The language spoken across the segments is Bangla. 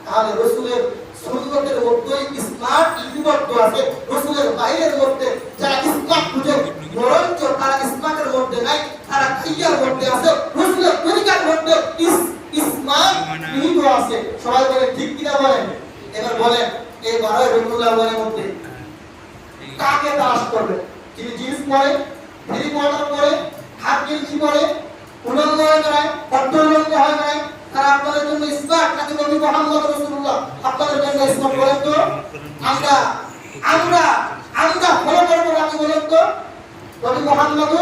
তাহলে রাসূলের সুন্নতের মধ্যে ইসলাম লিপিবদ্ধ আছে। রাসূলের বাইরের মধ্যে যারা ইসলাম খুঁজে বরঞ্চ তারা ইসলামের মধ্যে নাই, তারা খাইয়ার মধ্যে আছে। রাসূলের তরিকার মধ্যে ইসলাম নিহিত আছে। সবাই বলে ঠিক কিনা বলেন? এবার বলেন এই 12 রবিউল আউয়ালের মধ্যে কাকে তালাশ করবে? যিনি জিন্স পরে, ফ্রি কোয়ার্টার পরে, হাফ গেঞ্জি পরে, উলঙ্গ হয়ে দাঁড়ায়, অর্ধউলঙ্গ হয়ে দাঁড়ায়, তারা আপনাদের জন্য ইসলাম নাকি নবী মুহাম্মদ রাসূলুল্লাহ আপনাদের জন্য ইসলাম? বলেন তো আমরা আমরা আমরা ফলো করবো নাকি? বলেন তো নবী মুহাম্মদ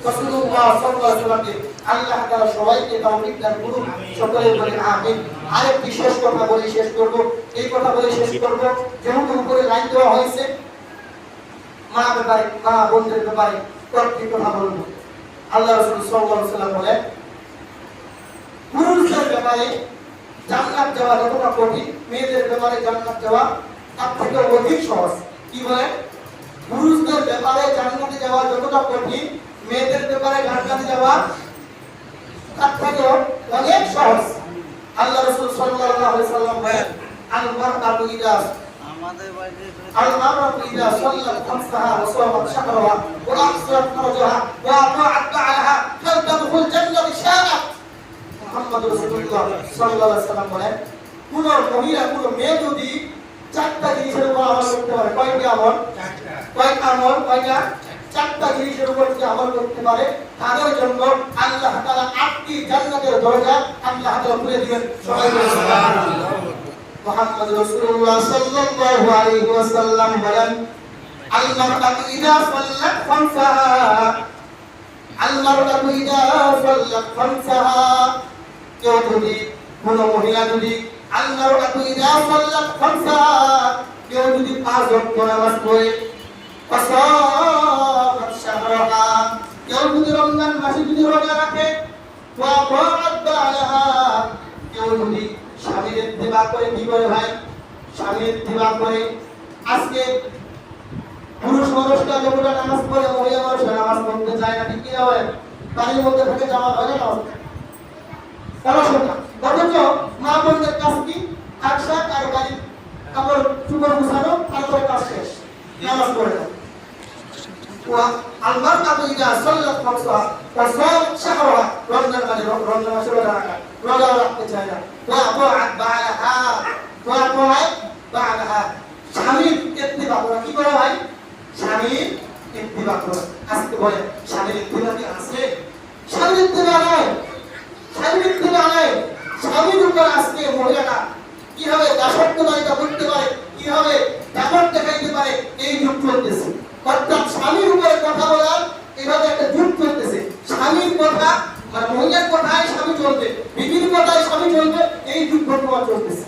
রাসূলুল্লাহ সাল্লাল্লাহু আলাইহি ওয়াসাল্লামকে আল্লাহ তাআলা সবাইকে তৌফিক দান করুন। সকলে বলি আমিন। আরেকটি শেষ কথা বলে শেষ করব। এই কথা বলে শেষ করব, যেহেতু উপরে লাইন দেওয়া হয়েছে মা ব্যাপারে, মা বোনদের ব্যাপারে কয়েকটি কথা বলবো। আল্লাহ রাসূল সাল্লাল্লাহু আলাইহি ওয়াসাল্লাম বলেন পুরুষদের ব্যাপারে জান্নাত যাওয়া যতটা কঠিন, মেয়েদের ব্যাপারে জান্নাত যাওয়া তার থেকে অধিক সহজ। কি বলেন? পুরুষদের ব্যাপারে জান্নাতে যাওয়া যতটা কঠিন, মেয়েদের ব্যাপারে জান্নাতে যাওয়া তার থেকে অনেক সহজ। আল্লাহ রাসূল সাল্লাল্লাহু আলাইহি ওয়াসাল্লাম বলেন আল মারআতু ইযা المرأة إذا صلت خمسها وصامت شهرها وأحصنت فرجها وأطاعت بعلها فلتدخل الجنة إن شاءت। মুহাম্মদ রাসূলুল্লাহ সাল্লাল্লাহু আলাইহি ওয়াসাল্লাম বলেন কোন মহিলা, কোন মেয়ে যদি চারটা জিনিসের উপর আমল করতে পারে, কয়টা আমল? চারটা জিনিসের উপর যদি আমল করতে পারে, তাদের জন্য আল্লাহ তাআলা 8টি জান্নাতের দরজা আল্লাহ তাআলা খুলে দিবেন। সবাই বলুন সুবহানাল্লাহ। মুহাম্মদ রাসূলুল্লাহ সাল্লাল্লাহু আলাইহি ওয়াসাল্লাম বলেন আল মারআতু ইযা সাল্লাত খামসাহা, আল মারআতু ইযা সাল্লাত খামসাহা, কেউ যদি, কোন মহিলা যদি, আল মারআতু ইযা সাল্লাত খামসাহা, কেউ যদি 5 ওয়াক্ত নামাজ পড়ে, ওয়াসামাত শাহরাহা, কেউ যদি রমজান মাসে যদি রোজা রাখে, ওয়া আতাআত বা'লাহা, কেউ যদি স্বামীর ইত্তিবা করে, কি করে ভাই? স্বামীর ইত্তিবা করে। আজকে পুরুষ মানুষটা যতটা নামাজ পড়ে, মহিলা মানুষটা নামাজ পড়তে চায় না, ঠিক কি না বলেন? বাড়ির মধ্যে থেকে জামা হয় না, অথচ মা বোনদের কাজ কি? আকশাক আর বাড়ি কাপড় চুপড় গুছানো, তারপরে কাজ শেষ, নামাজ পড়ে না। আল মারআতু ইযা সাল্লাত খামসাহা ওয়া সামাত শাহরাহা, রমজান মাসে রোজা রাখতে চায় না। ওয়া আতাআত বা'লাহা, স্বামীর ইত্তিবা করা। কি করে ভাই? স্বামীর ইত্তিবা করা। আজকে বলে স্বামীর ইত্তিবা কি আছে? স্বামীর ইত্তিবা নাই, স্বামীর উপর আজকে মহিলারা কিভাবে দাসত্ববাদিতা করতে পারে, কিভাবে ব্যাপার দেখাইতে পারে, এই যুগ চলতেছে। অর্থাৎ স্বামীর উপরে কথা বলার এইভাবে একটা যুগ চলতেছে। স্বামীর কথা, মানে মহিলার কথায় স্বামী চলবে, বিভিন্ন কথায় স্বামী চলবে, এই যুগ বর্তমান চলতেছে।